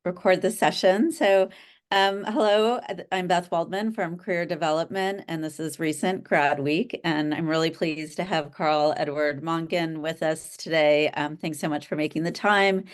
record the session. So, hello, I'm Beth Waldman from Career Development, and this is recent grad week. And I'm really pleased to have Carl Edward Mongan with us today. Thanks so much for making the time.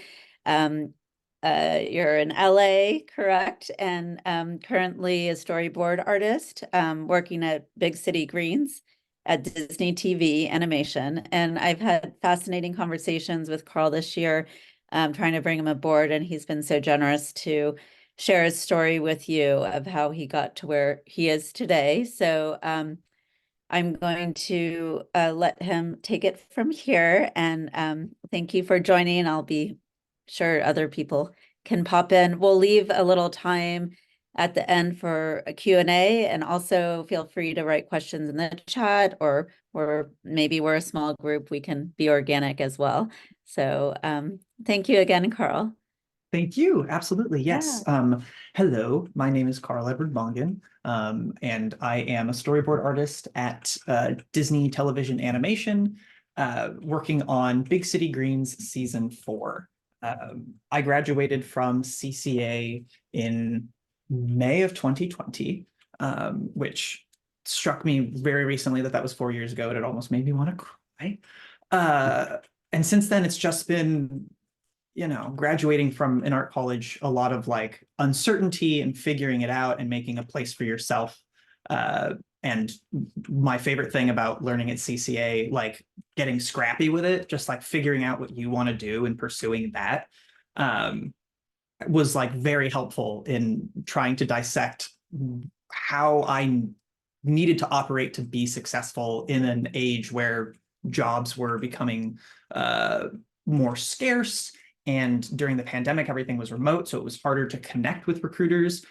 You're in LA, correct? And currently a storyboard artist, working at Big City Greens at Disney TV Animation. And I've had fascinating conversations with Carl this year, trying to bring him aboard, and he's been so generous to share his story with you of how he got to where he is today. So I'm going to let him take it from here. And thank you for joining. I'll be sure other people can pop in. We'll leave a little time at the end for a Q&A, and also feel free to write questions in the chat, or maybe we're a small group, we can be organic as well. So thank you again, Carl. Thank you. Absolutely. Yes. Yeah. Hello, my name is Carl Edward Mongan, and I am a storyboard artist at Disney Television Animation, working on Big City Greens Season 4. I graduated from CCA in May of 2020, which struck me very recently that was 4 years ago, and it almost made me want to cry. And since then, it's just been, graduating from an art college, a lot of like uncertainty and figuring it out and making a place for yourself. And my favorite thing about learning at CCA, like getting scrappy with it, just like figuring out what you want to do and pursuing that, was like very helpful in trying to dissect how I needed to operate to be successful in an age where jobs were becoming more scarce. And during the pandemic, everything was remote, so it was harder to connect with recruiters.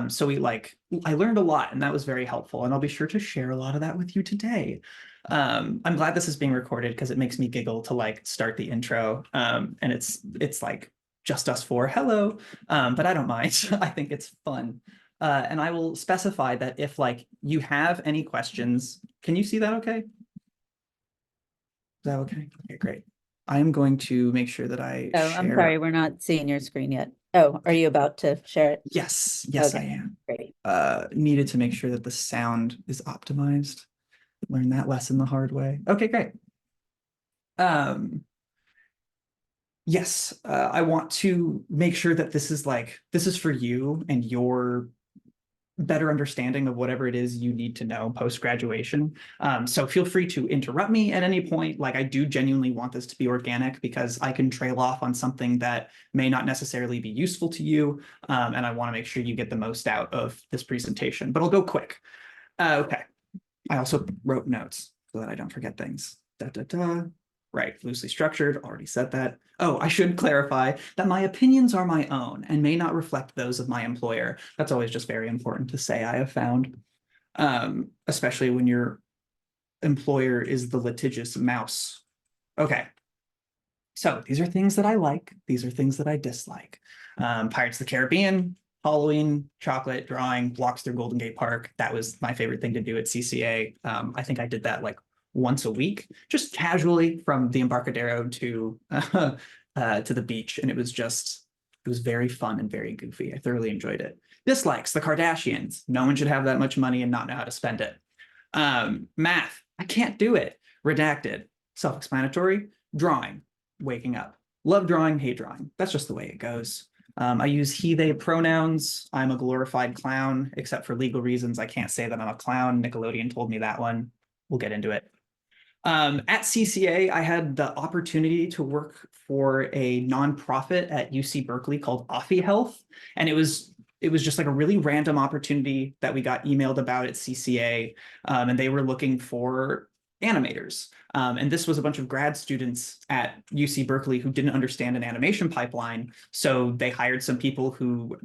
So I learned a lot, and that was very helpful. And I'll be sure to share a lot of that with you today. I'm glad this is being recorded because it makes me giggle to like start the intro. And it's like just us four. Hello, but I don't mind. I think it's fun. And I will specify that if like you have any questions, can you see that okay? Is that okay? Okay, great. I'm going to make sure that I share. I'm sorry, we're not seeing your screen yet. Oh, are you about to share it? Yes, Okay, I am. great. Needed to make sure that the sound is optimized. Learned that lesson the hard way. Okay, great. Yes, I want to make sure that this is for you and your better understanding of whatever it is you need to know post-graduation. So feel free to interrupt me at any point. Like, I do genuinely want this to be organic because I can trail off on something that may not necessarily be useful to you. And I want to make sure you get the most out of this presentation, but I'll go quick. Okay. I also wrote notes so that I don't forget things. Right, loosely structured, already said that. Oh, I should clarify that my opinions are my own and may not reflect those of my employer. That's always just very important to say, I have found, especially when your employer is the litigious mouse. Okay, so these are things that I like. These are things that I dislike. Pirates of the Caribbean, Halloween, chocolate, drawing, walks through Golden Gate Park. That was my favorite thing to do at CCA. I think I did that like once a week, just casually from the Embarcadero to the beach. And it was very fun and very goofy. I thoroughly enjoyed it. Dislikes, the Kardashians. No one should have that much money and not know how to spend it. Math, I can't do it. Redacted, self-explanatory. Drawing, waking up. Love drawing, hate drawing. That's just the way it goes. I use he, they pronouns. I'm a glorified clown, except for legal reasons. I can't say that I'm a clown. Nickelodeon told me that one. We'll get into it. At CCA, I had the opportunity to work for a nonprofit at UC Berkeley called Offie Health. And it was just like a really random opportunity that we got emailed about at CCA. And they were looking for animators. And this was a bunch of grad students at UC Berkeley who didn't understand an animation pipeline. So they hired some people who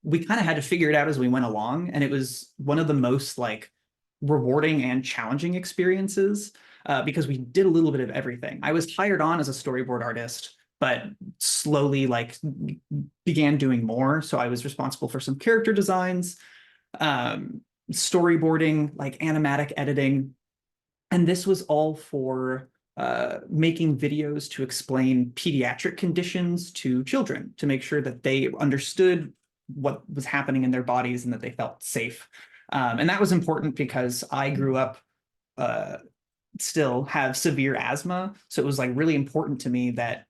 we kind of had to figure it out as we went along. And it was one of the most like rewarding and challenging experiences because we did a little bit of everything. I was hired on as a storyboard artist, but slowly like began doing more. So I was responsible for some character designs, storyboarding, like animatic editing. And this was all for making videos to explain pediatric conditions to children to make sure that they understood what was happening in their bodies and that they felt safe. And that was important because I grew up, still have severe asthma. So it was like really important to me that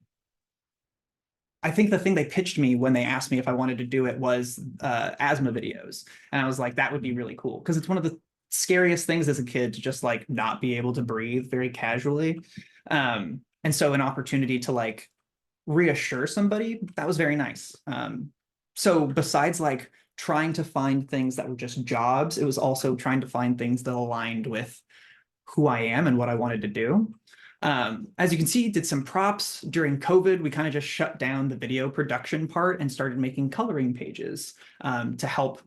I think the thing they pitched me when they asked me if I wanted to do it was asthma videos. And I was like, that would be really cool. Because it's one of the scariest things as a kid to just like not be able to breathe very casually. And so an opportunity to like reassure somebody, that was very nice. So besides like trying to find things that were just jobs, it was also trying to find things that aligned with who I am and what I wanted to do. As you can see, did some props during COVID. We kind of just shut down the video production part and started making coloring pages to help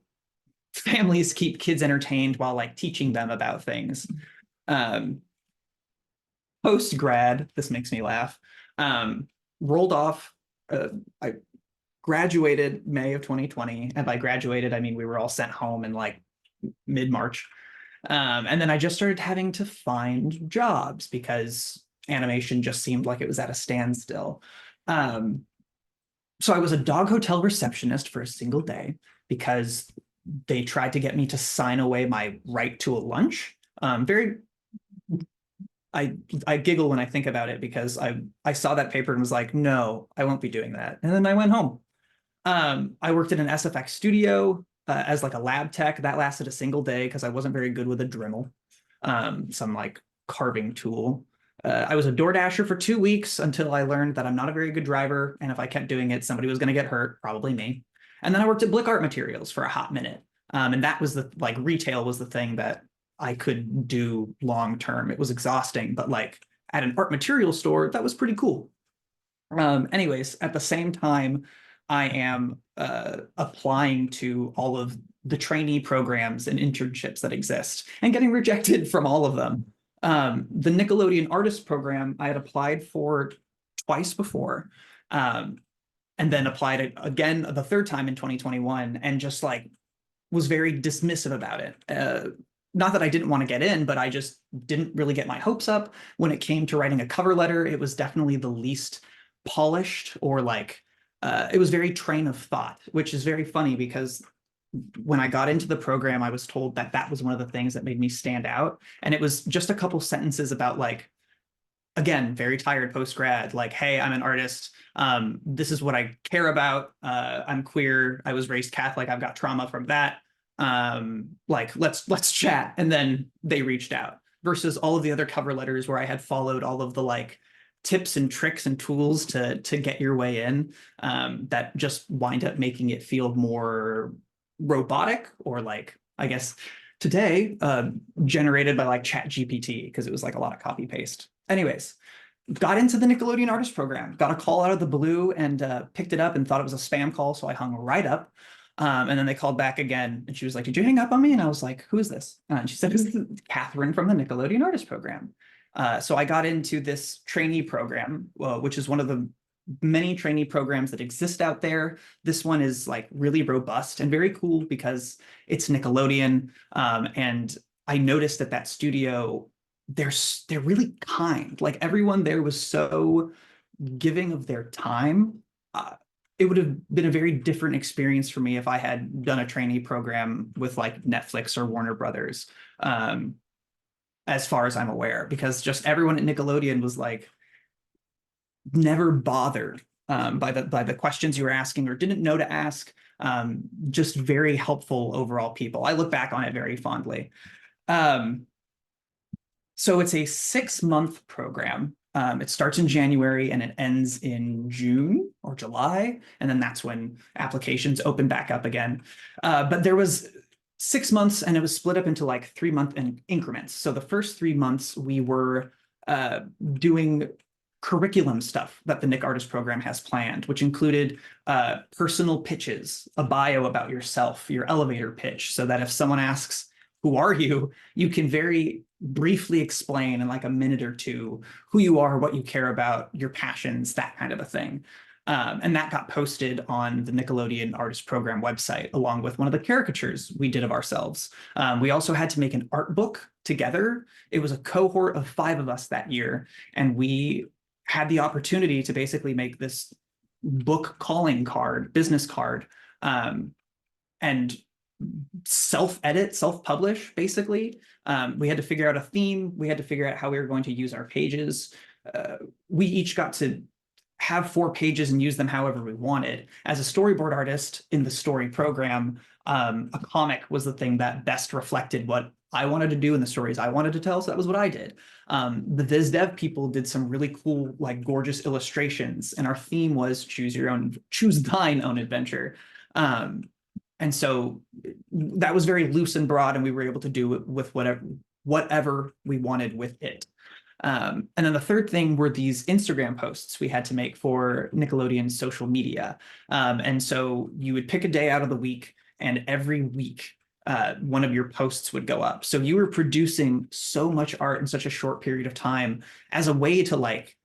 families keep kids entertained while like teaching them about things. Post-grad, this makes me laugh, rolled off. I graduated May of 2020. And by graduated, I mean we were all sent home in like mid-March. And then I just started having to find jobs because animation just seemed like it was at a standstill. So I was a dog hotel receptionist for a single day because they tried to get me to sign away my right to a lunch. I giggle when I think about it because I saw that paper and was like, no, I won't be doing that. And then I went home. I worked in an SFX studio as like a lab tech. That lasted a single day because I wasn't very good with a Dremel, some like carving tool. I was a DoorDasher for 2 weeks until I learned that I'm not a very good driver. And if I kept doing it, somebody was going to get hurt, probably me. And then I worked at Blick Art Materials for a hot minute. And that was the like retail was the thing that I could do long term. It was exhausting, but like at an art material store, that was pretty cool. Anyways, at the same time, I am applying to all of the trainee programs and internships that exist and getting rejected from all of them. The Nickelodeon Artist program I had applied for twice before, and then applied again the third time in 2021 and just like was very dismissive about it. Not that I didn't want to get in, but I just didn't really get my hopes up. When it came to writing a cover letter, it was definitely the least polished or like, it was very train of thought, which is very funny because when I got into the program, I was told that that was one of the things that made me stand out. And it was just a couple sentences about like, again, very tired post-grad, like, hey, I'm an artist. This is what I care about. I'm queer. I was raised Catholic. I've got trauma from that. Like, let's chat. And then they reached out versus all of the other cover letters where I had followed all of the like tips and tricks and tools to get your way in, that just wind up making it feel more robotic or like, I guess today, generated by like Chat GPT because it was like a lot of copy paste. Anyways, got into the Nickelodeon Artist program, got a call out of the blue and picked it up and thought it was a spam call. So I hung right up. And then they called back again and she was like, did you hang up on me? And I was like, who is this? And she said, this is Catherine from the Nickelodeon Artist program. So I got into this trainee program, which is one of the many trainee programs that exist out there. This one is like really robust and very cool because it's Nickelodeon. And I noticed that that studio, they're really kind. Like everyone there was so giving of their time. It would have been a very different experience for me if I had done a trainee program with like Netflix or Warner Brothers, as far as I'm aware, because just everyone at Nickelodeon was like never bothered by the questions you were asking or didn't know to ask. Just very helpful overall people. I look back on it very fondly. So it's a 6-month program. It starts in January and it ends in June or July. And then that's when applications open back up again. But there was 6 months and it was split up into like 3-month increments. So the first 3 months we were doing curriculum stuff that the Nick Artist program has planned, which included personal pitches, a bio about yourself, your elevator pitch, so that if someone asks, who are you? You can very briefly explain in like a minute or two who you are, what you care about, your passions, that kind of a thing. And that got posted on the Nickelodeon Artist Program website, along with one of the caricatures we did of ourselves. We also had to make an art book together. It was a cohort of 5 of us that year, and we had the opportunity to basically make this book calling card, business card, and self-edit, self-publish, basically. We had to figure out a theme. We had to figure out how we were going to use our pages. We each got to have 4 pages and use them however we wanted. As a storyboard artist in the story program, a comic was the thing that best reflected what I wanted to do and the stories I wanted to tell, so that was what I did. The Viz Dev people did some really cool, like, gorgeous illustrations, and our theme was choose thine own adventure. And so that was very loose and broad, and we were able to do it with whatever we wanted with it. And then the third thing were these Instagram posts we had to make for Nickelodeon's social media. And so you would pick a day out of the week, and every week one of your posts would go up. So you were producing so much art in such a short period of time as a way to, like,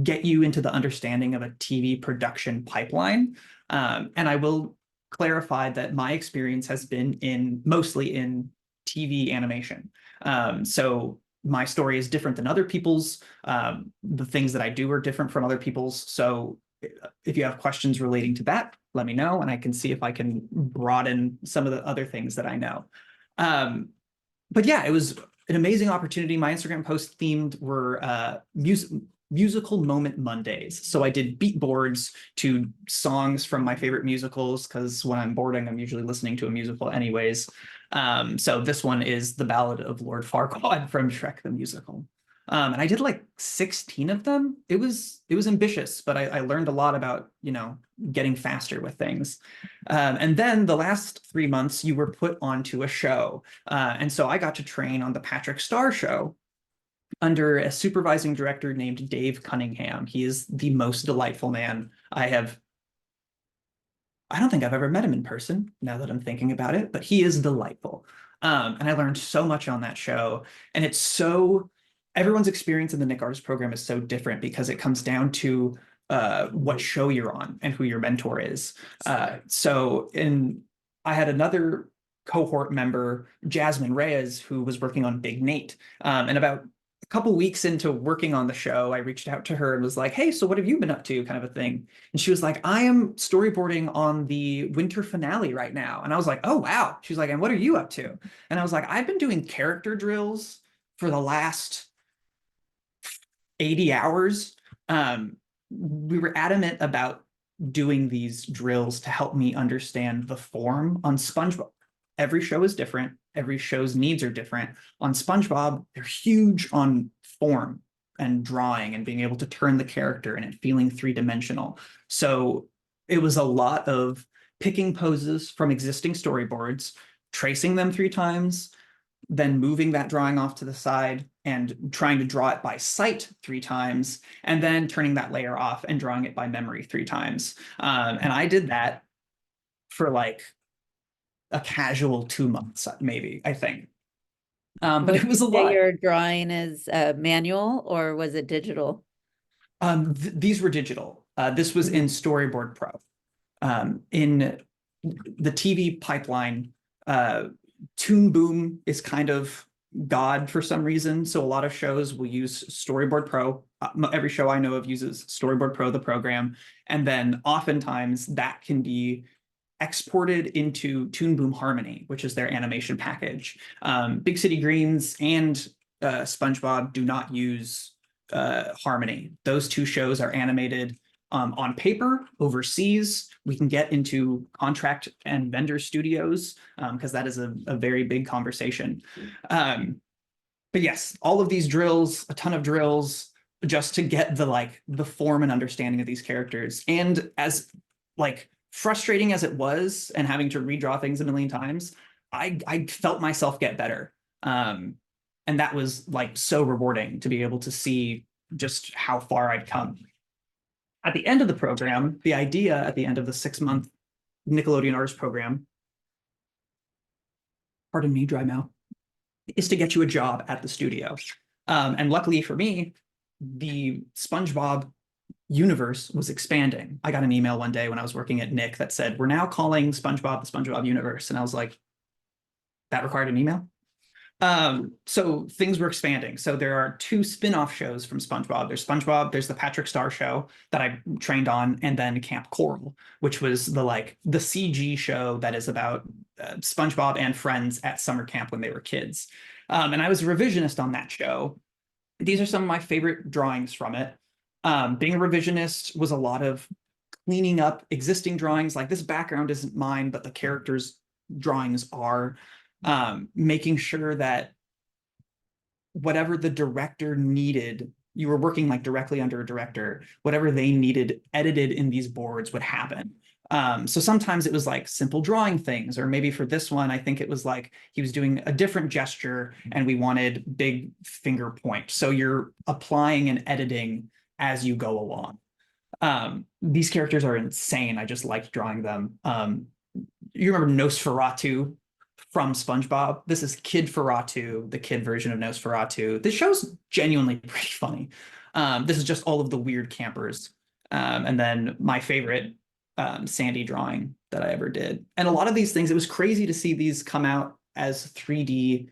get you into the understanding of a TV production pipeline. And I will clarify that my experience has been mostly in TV animation. So my story is different than other people's. The things that I do are different from other people's. So if you have questions relating to that, let me know, and I can see if I can broaden some of the other things that I know. But yeah, it was an amazing opportunity. My Instagram post themed were musical moment Mondays. So I did beat boards to songs from my favorite musicals, because when I'm boarding, I'm usually listening to a musical anyways. So this one is The Ballad of Lord Farquaad from Shrek the Musical. And I did like 16 of them. It was ambitious, but I learned a lot about, getting faster with things. And then the last 3 months, you were put onto a show. And so I got to train on the Patrick Star Show under a supervising director named Dave Cunningham. He is the most delightful man I don't think I've ever met him in person, now that I'm thinking about it, but he is delightful. And I learned so much on that show. And everyone's experience in the Nick Artist program is so different, because it comes down to what show you're on and who your mentor is. I had another cohort member, Jasmine Reyes, who was working on Big Nate. And about a couple weeks into working on the show, I reached out to her and was like, hey, so what have you been up to, kind of a thing. And she was like, I am storyboarding on the winter finale right now. And I was like, oh, wow. She's like, and what are you up to? And I was like, I've been doing character drills for the last 80 hours. We were adamant about doing these drills to help me understand the form on SpongeBob. Every show is different. Every show's needs are different. On SpongeBob, they're huge on form and drawing and being able to turn the character and it feeling 3-dimensional. So it was a lot of picking poses from existing storyboards, tracing them 3 times, then moving that drawing off to the side and trying to draw it by sight 3 times, and then turning that layer off and drawing it by memory 3 times. And I did that for like a casual 2 months, maybe, I think. But it was a lot. Your drawing is manual, or was it digital? These were digital. This was in Storyboard Pro. In the TV pipeline, Toon Boom is kind of God for some reason. So a lot of shows will use Storyboard Pro. Every show I know of uses Storyboard Pro, the program. And then oftentimes that can be exported into Toon Boom Harmony, which is their animation package. Big City Greens and SpongeBob do not use Harmony. Those 2 shows are animated on paper overseas. We can get into contract and vendor studios, because that is a very big conversation. But yes, all of these drills, a ton of drills, just to get the form and understanding of these characters. And as frustrating as it was, and having to redraw things a million times, I felt myself get better. And that was so rewarding to be able to see just how far I'd come. At the end of the program, the idea at the end of the 6-month Nickelodeon Artist program, pardon me, dry mouth, is to get you a job at the studio. And luckily for me, the SpongeBob universe was expanding. I got an email one day when I was working at Nick that said, we're now calling SpongeBob the SpongeBob universe. And I was like, that required an email? So things were expanding. So there are two spin-off shows from SpongeBob. There's SpongeBob, there's the Patrick Star show that I trained on, and then Camp Coral, which was the CG show that is about SpongeBob and friends at summer camp when they were kids. And I was a revisionist on that show. These are some of my favorite drawings from it. Being a revisionist was a lot of cleaning up existing drawings. Like, this background isn't mine, but the characters' drawings are. Making sure that whatever the director needed, you were working like directly under a director, whatever they needed edited in these boards would happen. So sometimes it was like simple drawing things, or maybe for this one, I think it was like he was doing a different gesture and we wanted big finger point. So you're applying and editing as you go along. These characters are insane. I just liked drawing them. You remember Nosferatu from SpongeBob? This is Kid Ferratu, the kid version of Nosferatu. This show's genuinely pretty funny. This is just all of the weird campers. And then my favorite Sandy drawing that I ever did. And a lot of these things, it was crazy to see these come out as 3D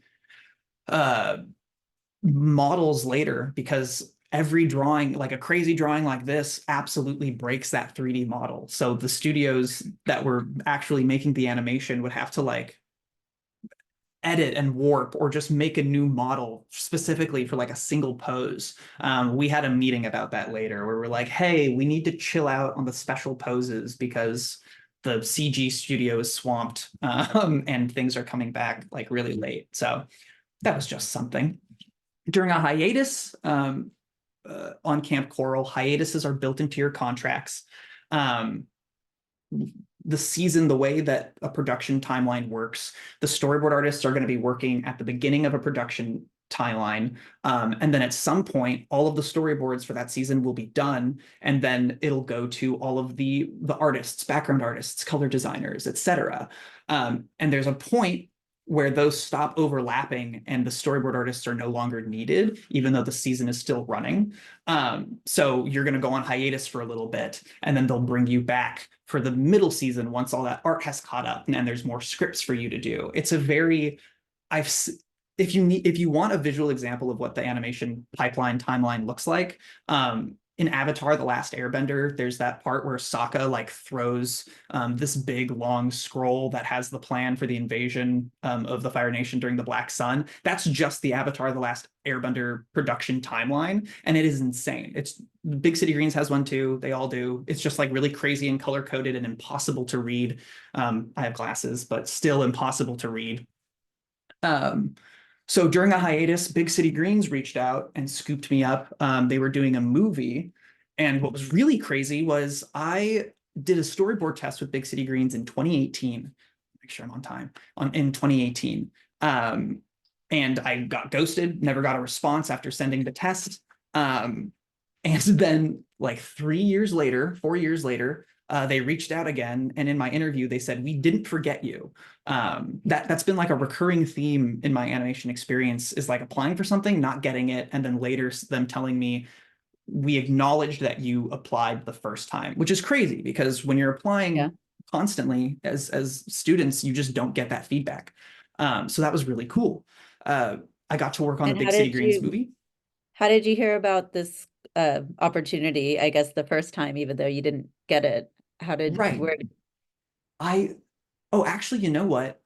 models later, because every drawing, like a crazy drawing like this, absolutely breaks that 3D model. So the studios that were actually making the animation would have to like edit and warp or just make a new model specifically for like a single pose. We had a meeting about that later where we're like, hey, we need to chill out on the special poses because the CG studio is swamped and things are coming back like really late. So that was just something. During a hiatus on Camp Coral, hiatuses are built into your contracts. The season, the way that a production timeline works, the storyboard artists are going to be working at the beginning of a production timeline. And then at some point, all of the storyboards for that season will be done. And then it'll go to all of the artists, background artists, color designers, etc. And there's a point where those stop overlapping and the storyboard artists are no longer needed, even though the season is still running. So you're going to go on hiatus for a little bit, and then they'll bring you back for the middle season once all that art has caught up and there's more scripts for you to do. It's a very, if you want a visual example of what the animation pipeline timeline looks like, in Avatar: The Last Airbender, there's that part where Sokka like throws this big long scroll that has the plan for the invasion of the Fire Nation during the Black Sun. That's just the Avatar: The Last Airbender production timeline, and it is insane. It's Big City Greens has one too. They all do. It's just like really crazy and color coded and impossible to read. I have glasses, but still impossible to read. So during a hiatus, Big City Greens reached out and scooped me up. They were doing a movie. And what was really crazy was I did a storyboard test with Big City Greens in 2018. Make sure I'm on time. In 2018. And I got ghosted, never got a response after sending the test. And then like 4 years later, they reached out again, and in my interview they said, we didn't forget you. That's been like a recurring theme in my animation experience, is like applying for something, not getting it, and then later them telling me, we acknowledged that you applied the first time, which is crazy because when you're applying constantly as students, you just don't get that feedback. So that was really cool. I got to work on the Big City Greens movie. How did you hear about this opportunity, I guess the first time, even though you didn't get it? How did, where? Actually, you know what?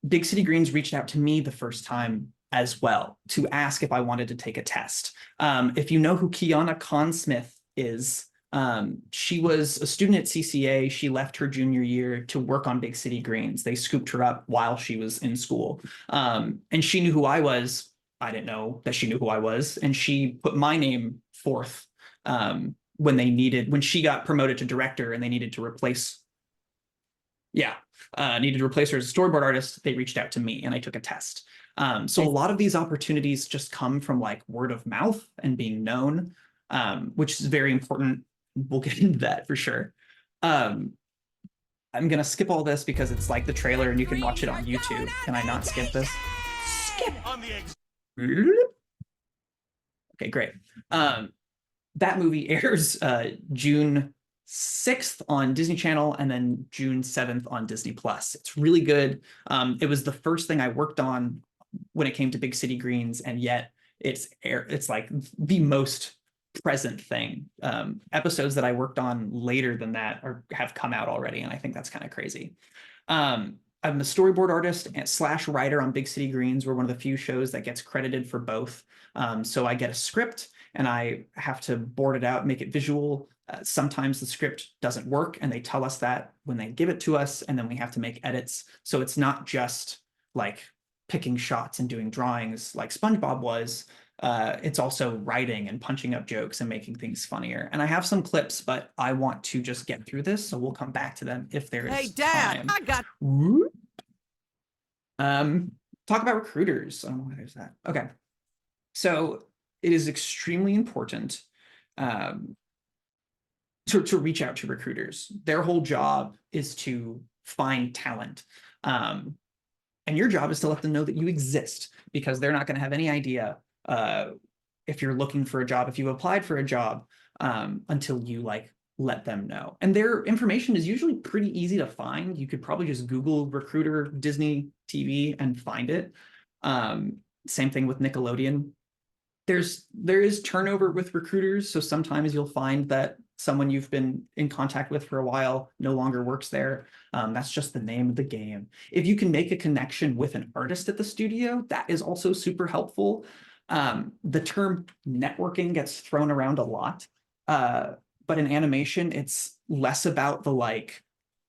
Big City Greens reached out to me the first time as well to ask if I wanted to take a test. If you know who Kiana Consmith is, she was a student at CCA. She left her junior year to work on Big City Greens. They scooped her up while she was in school. And she knew who I was. I didn't know that she knew who I was. And she put my name forth when she got promoted to director and they needed to replace her as a storyboard artist. They reached out to me and I took a test. So a lot of these opportunities just come from like word of mouth and being known, which is very important. We'll get into that for sure. I'm going to skip all this because it's like the trailer and you can watch it on YouTube. Can I not skip this? Skip. Okay, great. that movie airs June 6th on Disney Channel and then June 7th on Disney Plus. It's really good. It was the first thing I worked on when it came to Big City Greens, and yet it's like the most present thing. Episodes that I worked on later than that have come out already, and I think that's kind of crazy. I'm a storyboard artist / writer on Big City Greens. We're one of the few shows that gets credited for both. So I get a script and I have to board it out, make it visual. Sometimes the script doesn't work and they tell us that when they give it to us, and then we have to make edits. So it's not just like picking shots and doing drawings like SpongeBob was. It's also writing and punching up jokes and making things funnier. And I have some clips, but I want to just get through this, so we'll come back to them if there is Hey, Dad, time. I got. Talk about recruiters. I don't know why there's that. Okay. So it is extremely important to reach out to recruiters. Their whole job is to find talent. And your job is to let them know that you exist, because they're not going to have any idea if you're looking for a job, if you applied for a job, until you like let them know. And their information is usually pretty easy to find. You could probably just Google recruiter Disney TV and find it. Same thing with Nickelodeon. There is turnover with recruiters, so sometimes you'll find that someone you've been in contact with for a while no longer works there. That's just the name of the game. If you can make a connection with an artist at the studio, that is also super helpful. The term networking gets thrown around a lot, but in animation, it's less about the like,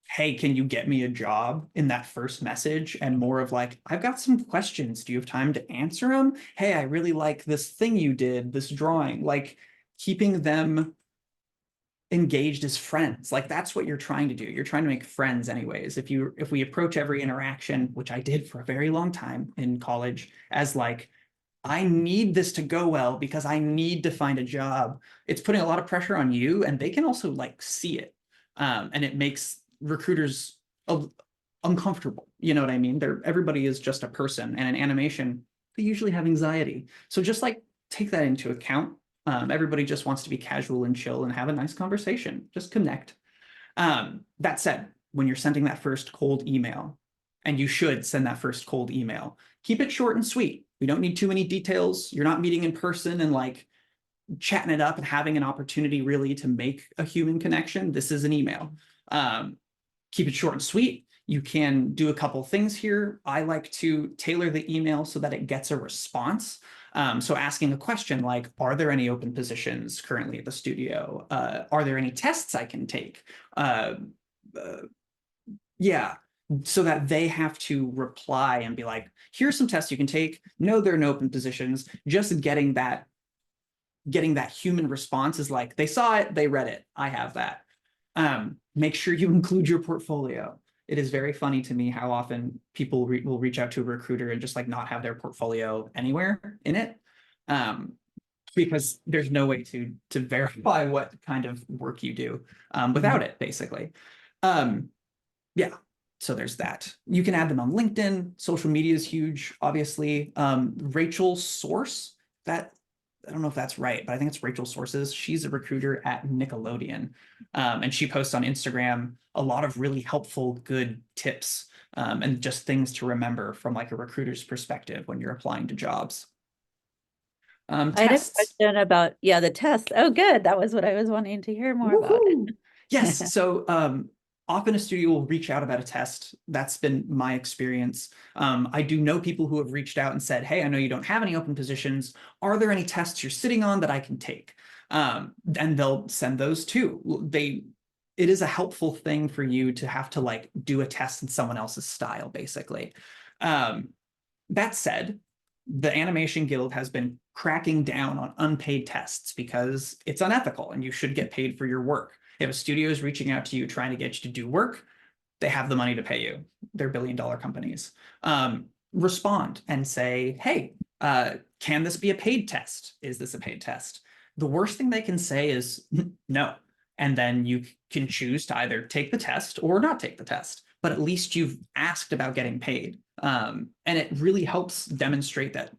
hey, can you get me a job in that first message, and more of like, I've got some questions. Do you have time to answer them? Hey, I really like this thing you did, this drawing. Like keeping them engaged as friends. Like that's what you're trying to do. You're trying to make friends anyways. If we approach every interaction, which I did for a very long time in college, as like, I need this to go well because I need to find a job, it's putting a lot of pressure on you, and they can also like see it. And it makes recruiters uncomfortable. You know what I mean? Everybody is just a person, and in animation, they usually have anxiety. So just like take that into account. Everybody just wants to be casual and chill and have a nice conversation. Just connect. That said, when you're sending that first cold email, and you should send that first cold email, keep it short and sweet. We don't need too many details. You're not meeting in person and like chatting it up and having an opportunity really to make a human connection. This is an email. Keep it short and sweet. You can do a couple things here. I like to tailor the email so that it gets a response. So asking a question like, are there any open positions currently at the studio? Are there any tests I can take? Yeah, so that they have to reply and be like, here's some tests you can take. No, there are no open positions. Just getting that human response is like, they saw it, they read it. I have that. Make sure you include your portfolio. It is very funny to me how often people will reach out to a recruiter and just like not have their portfolio anywhere in it, because there's no way to verify what kind of work you do without it, basically. Yeah, so there's that. You can add them on LinkedIn. Social media is huge, obviously. Rachel Source, that I don't know if that's right, but I think it's Rachel Sources. She's a recruiter at Nickelodeon, and she posts on Instagram a lot of really helpful, good tips and just things to remember from like a recruiter's perspective when you're applying to jobs. I had a Tests. question about, the test. Oh, good. That was what I was wanting to hear more about. Yes. So often a studio will reach out about a test. That's been my experience. I do know people who have reached out and said, hey, I know you don't have any open positions. Are there any tests you're sitting on that I can take? And they'll send those too. It is a helpful thing for you to have to like do a test in someone else's style, basically. That said, the Animation Guild has been cracking down on unpaid tests because it's unethical and you should get paid for your work. If a studio is reaching out to you trying to get you to do work, they have the money to pay you. They're billion-dollar companies. Respond and say, hey, can this be a paid test? Is this a paid test? The worst thing they can say is no. And then you can choose to either take the test or not take the test. But at least you've asked about getting paid. And it really helps demonstrate that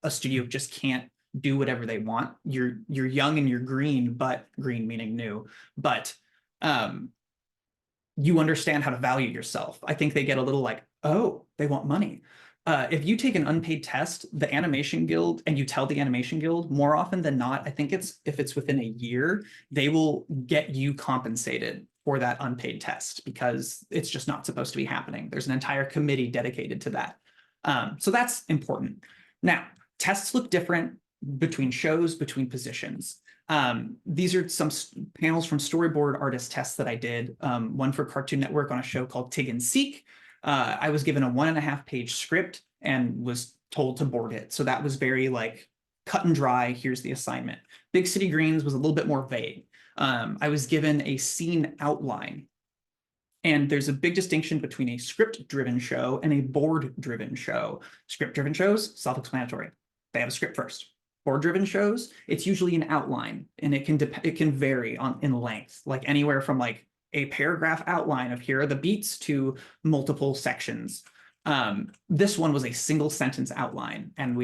a studio just can't do whatever they want. You're young and you're green, but green meaning new, but you understand how to value yourself. I think they get a little like, oh, they want money. If you take an unpaid test, the Animation Guild, and you tell the Animation Guild, more often than not, I think if it's within a year, they will get you compensated for that unpaid test because it's just not supposed to be happening. There's an entire committee dedicated to that. So that's important. Now, tests look different between shows, between positions. These are some panels from Storyboard Artist tests that I did. One for Cartoon Network on a show called Tig and Seek. I was given a 1.5-page script and was told to board it. So that was very like cut and dry. Here's the assignment. Big City Greens was a little bit more vague. I was given a scene outline. And there's a big distinction between a script-driven show and a board-driven show. Script-driven shows, self-explanatory. They have a script first. Board-driven shows, it's usually an outline, and it can vary in length, like anywhere from like a paragraph outline of here are the beats to multiple sections. This one was a single sentence outline, and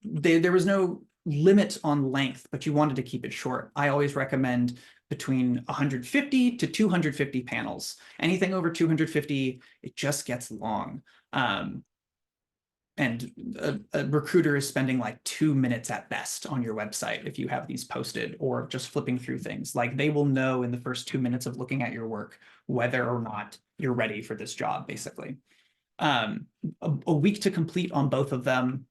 there was no limit on length, but you wanted to keep it short. I always recommend between 150 to 250 panels. Anything over 250, it just gets long. And a recruiter is spending like 2 minutes at best on your website if you have these posted, or just flipping through things. Like they will know in the first 2 minutes of looking at your work whether or not you're ready for this job, basically. A week to complete on both of them.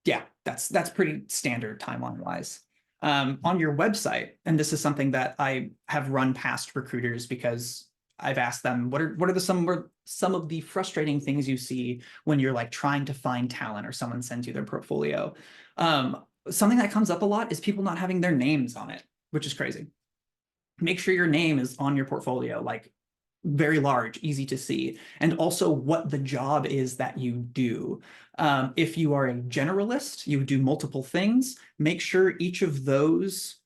Yeah, that's pretty standard timeline wise. On your website, and this is something that I have run past recruiters because I've asked them, what are some of the frustrating things you see when you're like trying to find talent or someone sends you their portfolio? Something that comes up a lot is people not having their names on it, which is crazy. Make sure your name is on your portfolio, like very large, easy to see, and also what the job is that you do. If you are a generalist, you do multiple things, make sure each of those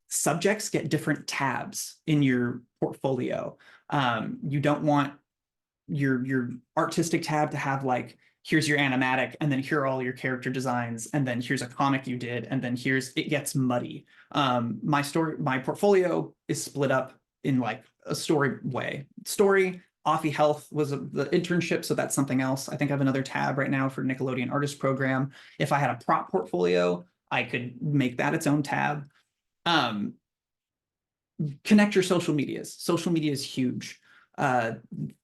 subjects get different tabs in your portfolio. You don't want your artistic tab to have like, here's your animatic, and then here are all your character designs, and then here's a comic you did, and then it gets muddy. My portfolio is split up in like a story way. Story, Offie Health was the internship, so that's something else. I think I have another tab right now for Nickelodeon Artist Program. If I had a prop portfolio, I could make that its own tab. Connect your social medias. Social media is huge. The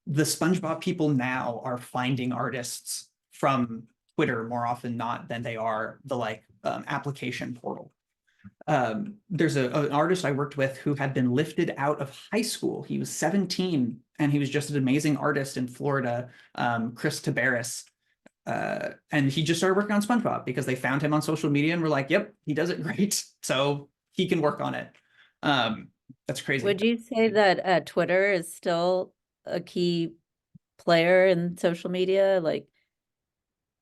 SpongeBob people now are finding artists from Twitter more often not than they are the application portal. There's an artist I worked with who had been lifted out of high school. He was 17 and he was just an amazing artist in Florida, Chris Tabaris. And he just started working on SpongeBob because they found him on social media and were like, yep, he does it great. So he can work on it. That's crazy. Would you say that Twitter is still a key player in social media? Like,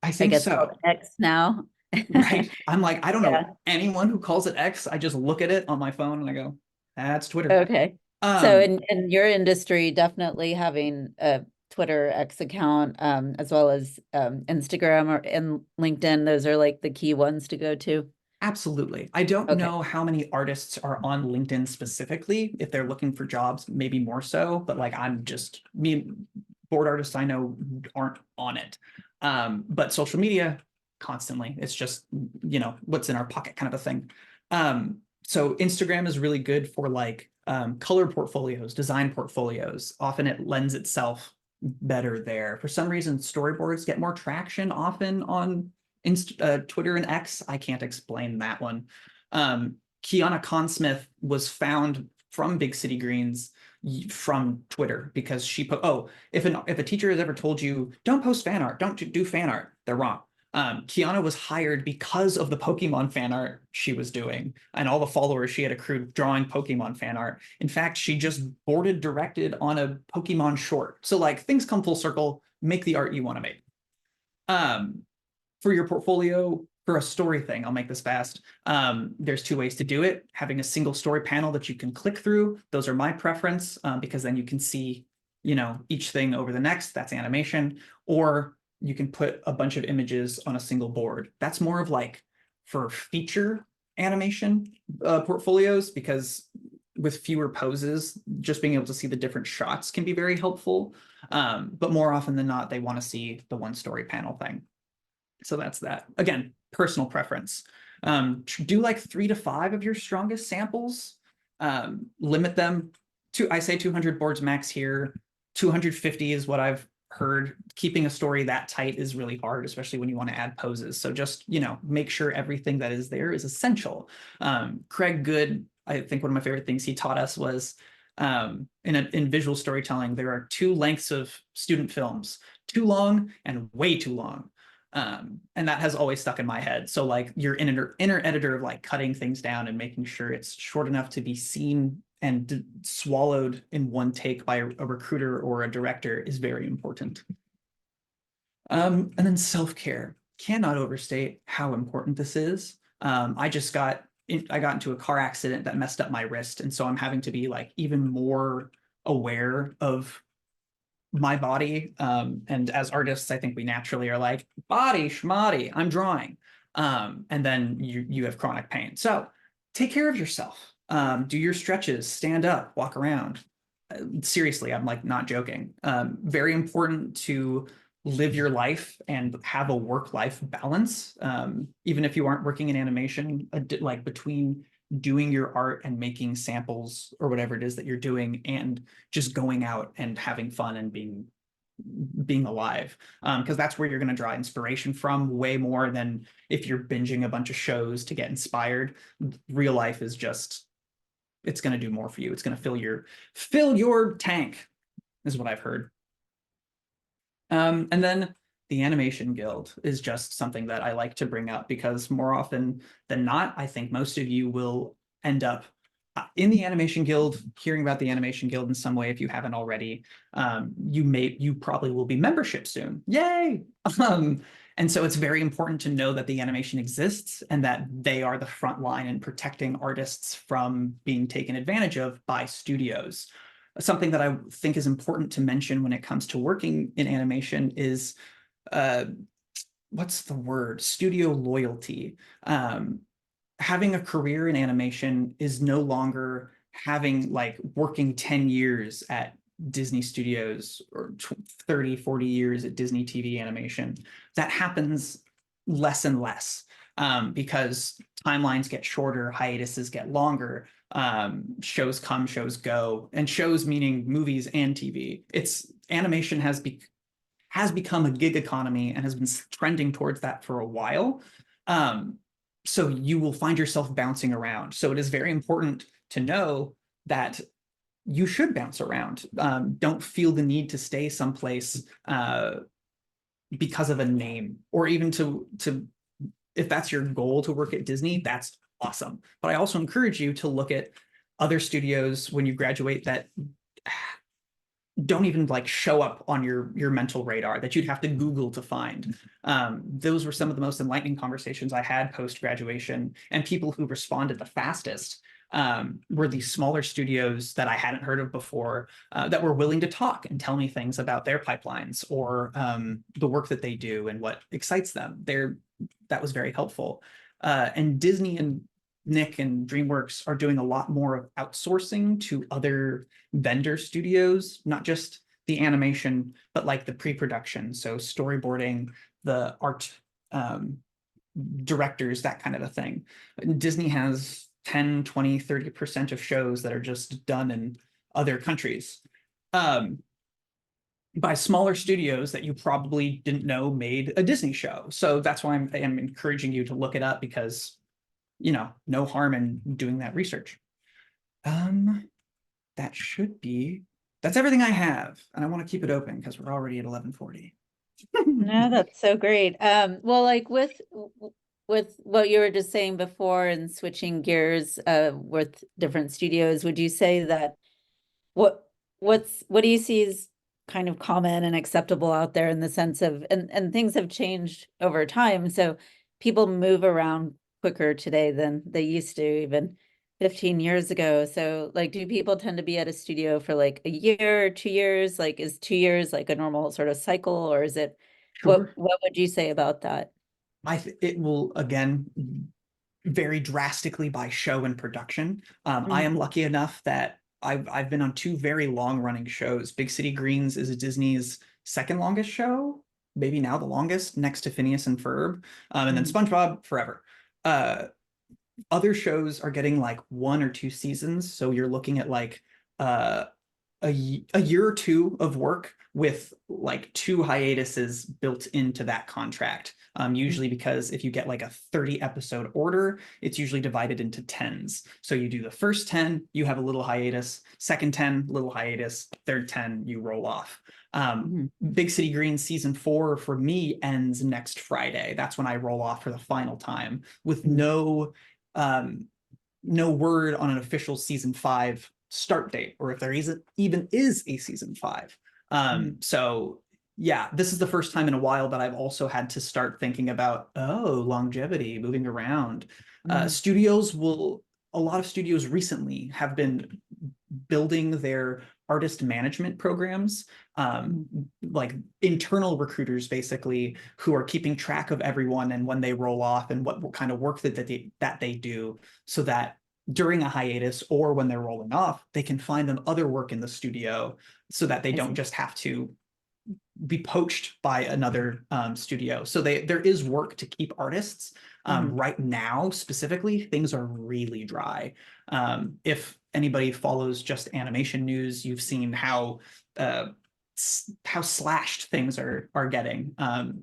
I think it's so. called X now. Right. I'm like, I don't know anyone who calls it X. I just look at it on my phone and I go, that's Twitter. Okay. So in your industry, definitely having a Twitter X account, as well as Instagram and LinkedIn, those are like the key ones to go to. Absolutely. I don't know how many artists are on LinkedIn specifically. If they're looking for jobs, maybe more so, but like me, board artists I know aren't on it. But social media, constantly. It's just, what's in our pocket kind of a thing. So Instagram is really good for like color portfolios, design portfolios. Often it lends itself better there. For some reason, storyboards get more traction often on Twitter and X. I can't explain that one. Kiana Consmith was found from Big City Greens from Twitter because she put, if a teacher has ever told you, don't post fan art, don't do fan art, they're wrong. Kiana was hired because of the Pokemon fan art she was doing and all the followers she had accrued drawing Pokemon fan art. In fact, she just boarded directed on a Pokemon short. So like things come full circle, make the art you want to make. For your portfolio, for a story thing, I'll make this fast. There's 2 ways to do it. Having a single story panel that you can click through. Those are my preference because then you can see, each thing over the next. That's animation. Or you can put a bunch of images on a single board. That's more of like for feature animation portfolios, because with fewer poses, just being able to see the different shots can be very helpful. But more often than not, they want to see the one story panel thing. So that's that. Again, personal preference. Do like 3 to 5 of your strongest samples. Limit them to, I say 200 boards max here. 250 is what I've heard. Keeping a story that tight is really hard, especially when you want to add poses. So just, make sure everything that is there is essential. Craig Good, I think one of my favorite things he taught us was in visual storytelling, there are 2 lengths of student films, too long and way too long. And that has always stuck in my head. So like your inner editor of like cutting things down and making sure it's short enough to be seen and swallowed in one take by a recruiter or a director is very important. And then self-care. Cannot overstate how important this is. I got into a car accident that messed up my wrist. And so I'm having to be like even more aware of my body. And as artists, I think we naturally are like, body, schmoddy, I'm drawing. And then you have chronic pain. So take care of yourself. Do your stretches, stand up, walk around. Seriously, I'm like not joking. Very important to live your life and have a work-life balance. Even if you aren't working in animation, like between doing your art and making samples or whatever it is that you're doing and just going out and having fun and being alive, because that's where you're going to draw inspiration from way more than if you're binging a bunch of shows to get inspired. Real life is just, it's going to do more for you. It's going to fill your tank, is what I've heard. And then the Animation Guild is just something that I like to bring up because more often than not, I think most of you will end up in the Animation Guild, hearing about the Animation Guild in some way if you haven't already. You probably will be membership soon. Yay! And so it's very important to know that the animation exists and that they are the front line in protecting artists from being taken advantage of by studios. Something that I think is important to mention when it comes to working in animation is, what's the word? Studio loyalty. Having a career in animation is no longer having like working 10 years at Disney Studios or 30, 40 years at Disney TV animation. That happens less and less because timelines get shorter, hiatuses get longer, shows come, shows go, and shows meaning movies and TV. Animation has become a gig economy and has been trending towards that for a while. So you will find yourself bouncing around. So it is very important to know that you should bounce around. Don't feel the need to stay someplace because of a name, or even to if that's your goal to work at Disney, that's awesome. But I also encourage you to look at other studios when you graduate that don't even like show up on your mental radar, that you'd have to Google to find. Those were some of the most enlightening conversations I had post-graduation, and people who responded the fastest were these smaller studios that I hadn't heard of before, that were willing to talk and tell me things about their pipelines or the work that they do and what excites them. That was very helpful. And Disney and Nick and DreamWorks are doing a lot more of outsourcing to other vendor studios, not just the animation, but like the pre-production. So storyboarding, the art directors, that kind of a thing. Disney has 10, 20, 30% of shows that are just done in other countries by smaller studios that you probably didn't know made a Disney show. So that's why I'm encouraging you to look it up, because no harm in doing that research. That's everything I have. And I want to keep it open because we're already at 11:40. No, that's so great. Well, like with what you were just saying before and switching gears with different studios, would you say that what do you see as kind of common and acceptable out there in the sense of, and things have changed over time, so people move around quicker today than they used to even 15 years ago. So like, do people tend to be at a studio for like a year or 2 years? Like, is 2 years like a normal sort of cycle, or is it Sure. What would you say about that? It will again vary drastically by show and production. I Mm, am lucky enough that I've been on two very long running shows. Big City Greens is Disney's second longest show, maybe now the longest, next to Phineas and Ferb, and then mhm, SpongeBob forever. Uh, Other shows are getting like 1 or 2 seasons, so you're looking at like uh, a year or two of work with like 2 hiatuses built into that contract. mm, Usually because if you get like a 30 episode order, it's usually divided into tens. So you do the first 10, you have a little hiatus, second 10, little hiatus, third 10, you roll off. mhm, Big City Green season 4 for me ends next Friday. That's when I roll off for the final time with mhm. um, no word on an official season 5 start date, or if there even is a season 5. Mhm. So yeah, this is the first time in a while that I've also had to start thinking about, oh, longevity, moving around. Mhm. Studios will, a lot of studios recently have been building their artist management programs, Mhm. like internal recruiters basically who are keeping track of everyone and when they roll off and what kind of work that they do, so that during a hiatus or when they're rolling off, they can find them other work in the studio so that they I don't see. just have to be poached by another studio. So there is work to keep artists. Mhm. Right now, specifically, things are really dry. If anybody follows just animation news, you've seen uh, how slashed things are getting.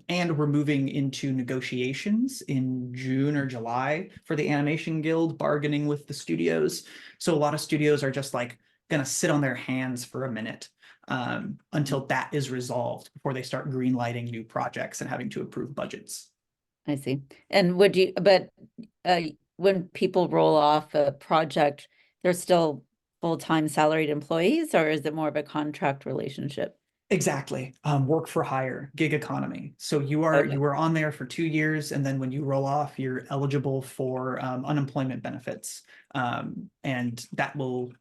And we're moving into negotiations in June or July for the Animation Guild, bargaining with the studios. So a lot of studios are just like gonna sit on their hands for a minute until that is resolved before they start greenlighting new projects and having to approve budgets. I see. And uh, when people roll off a project, they're still full-time salaried employees, or is it more of a contract relationship? Exactly. Work for hire, gig economy. So Okay, you are on there for 2 years, and then when you roll off, you're eligible for unemployment benefits, and that'll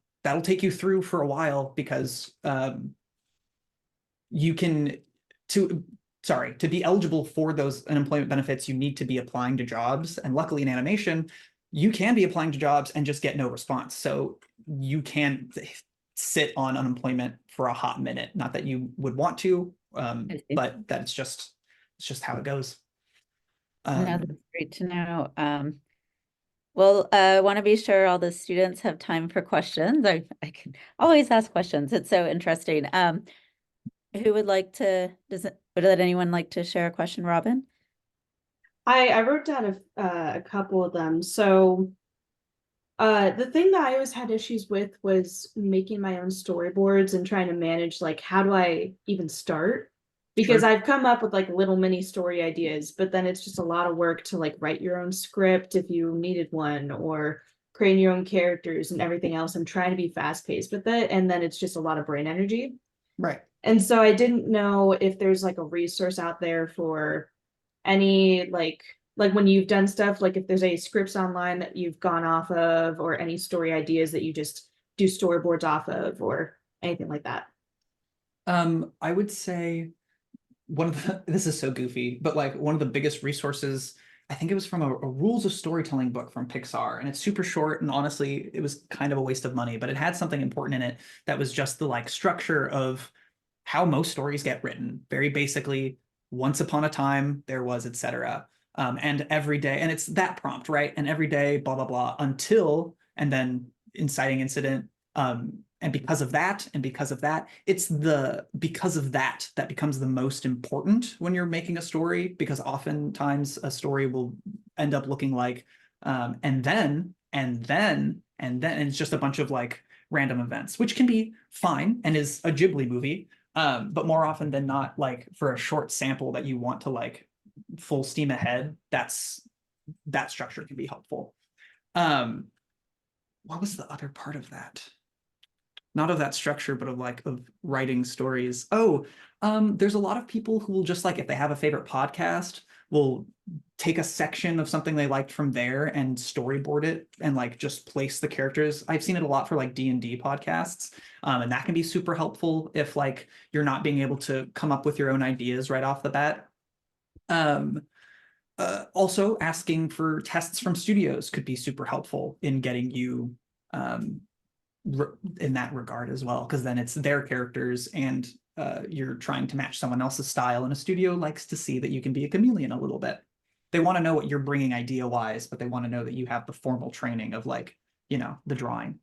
take you through for a while because you can to sorry, to be eligible for those unemployment benefits, you need to be applying to jobs. And luckily in animation, you can be applying to jobs and just get no response. So you can sit on unemployment for a hot minute. Not that you would want to, I see. but that's just it's just how it goes. No, Um, that's great to know. Well, I want to be sure all the students have time for questions. I can always ask questions. It's so interesting. Who would like to, would anyone like to share a question, Robin? I wrote down a couple of them. So the thing that I always had issues with was making my own storyboards and trying to manage like how do I even start? Because sure. I've come up with like little mini story ideas, but then it's just a lot of work to like write your own script if you needed one or create your own characters and everything else. I'm trying to be fast paced with it, and then it's just a lot of brain energy. Right. And so I didn't know if there's like a resource out there for any like when you've done stuff, like if there's any scripts online that you've gone off of or any story ideas that you just do storyboards off of or anything like that. I would say one of the this is so goofy, but like one of the biggest resources, I think it was from a rules of storytelling book from Pixar, and it's super short, and honestly it was kind of a waste of money, but it had something important in it that was just the like structure of how most stories get written, very basically, once upon a time there was, etc. And every day, and it's that prompt, right? And every day blah blah blah until, and then inciting incident, and because of that, and because of that, it's the because of that that becomes the most important when you're making a story, because oftentimes a story will end up looking like and it's just a bunch of like random events, which can be fine and is a Ghibli movie, but more often than not, like for a short sample that you want to like full steam ahead, that structure can be helpful. um what was the other part of that, not of that structure, but of like of writing stories? Oh, there's a lot of people who will just like, if they have a favorite podcast, will take a section of something they liked from there and storyboard it and like just place the characters. I've seen it a lot for like D&D podcasts, and that can be super helpful if like you're not being able to come up with your own ideas right off the bat. Um, Also, asking for tests from studios could be super helpful in getting you in that regard as well, because then it's their characters and you're trying to match someone else's style, and a studio likes to see that you can be a chameleon a little bit. They want to know what you're bringing idea-wise, but they want to know that you have the formal training of like, the drawing.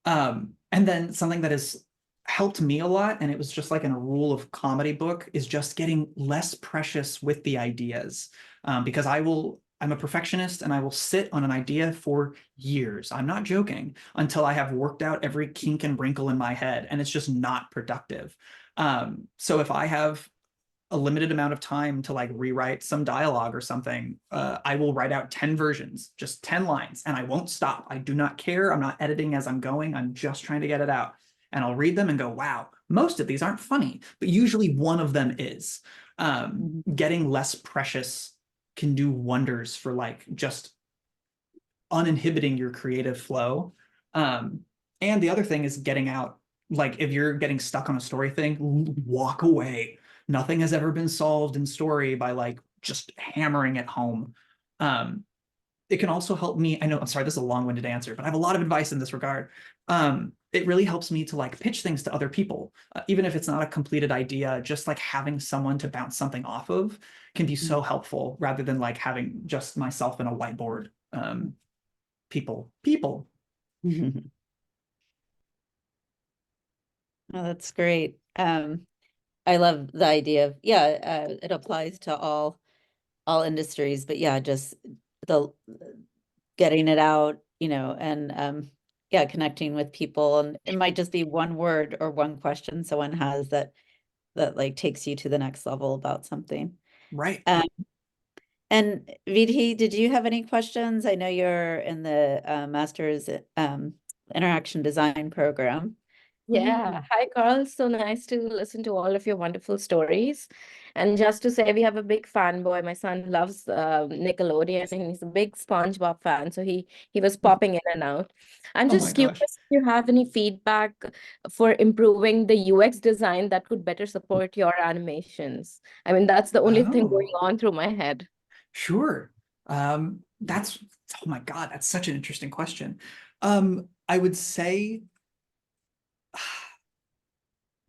And then something that has helped me a lot, and it was just like in a rule of comedy book, is just getting less precious with the ideas. Because I'm a perfectionist and I will sit on an idea for years. I'm not joking, until I have worked out every kink and wrinkle in my head, and it's just not productive. So if I have a limited amount of time to like rewrite some dialogue or something, I will write out 10 versions, just 10 lines, and I won't stop. I do not care. I'm not editing as I'm going. I'm just trying to get it out. And I'll read them and go, wow, most of these aren't funny, but usually one of them is. Getting less precious can do wonders for like just uninhibiting your creative flow. And the other thing is getting out. Like if you're getting stuck on a story thing, walk away. Nothing has ever been solved in story by like just hammering it home. It can also help me. I know, I'm sorry, this is a long-winded answer, but I have a lot of advice in this regard. It really helps me to like pitch things to other people, even if it's not a completed idea. Just like having someone to bounce something off of can be so helpful, rather than like having just myself and a whiteboard. People. Oh, that's great. I love the idea of, it applies to all industries, but yeah, just the getting it out, and connecting with people. And it might just be one word or one question someone has that like takes you to the next level about something. Right. And Vidhi, did you have any questions? I know you're in the master's interaction design program. Yeah. Hi, Carl. So nice to listen to all of your wonderful stories. And just to say, we have a big fanboy. My son loves Nickelodeon, and he's a big SpongeBob fan. So he was popping in and out. I'm Oh my just curious gosh. if you have any feedback for improving the UX design that could better support your animations. I mean, that's the only thing going Oh, on through my head. sure. That's, oh my God, that's such an interesting question. I would say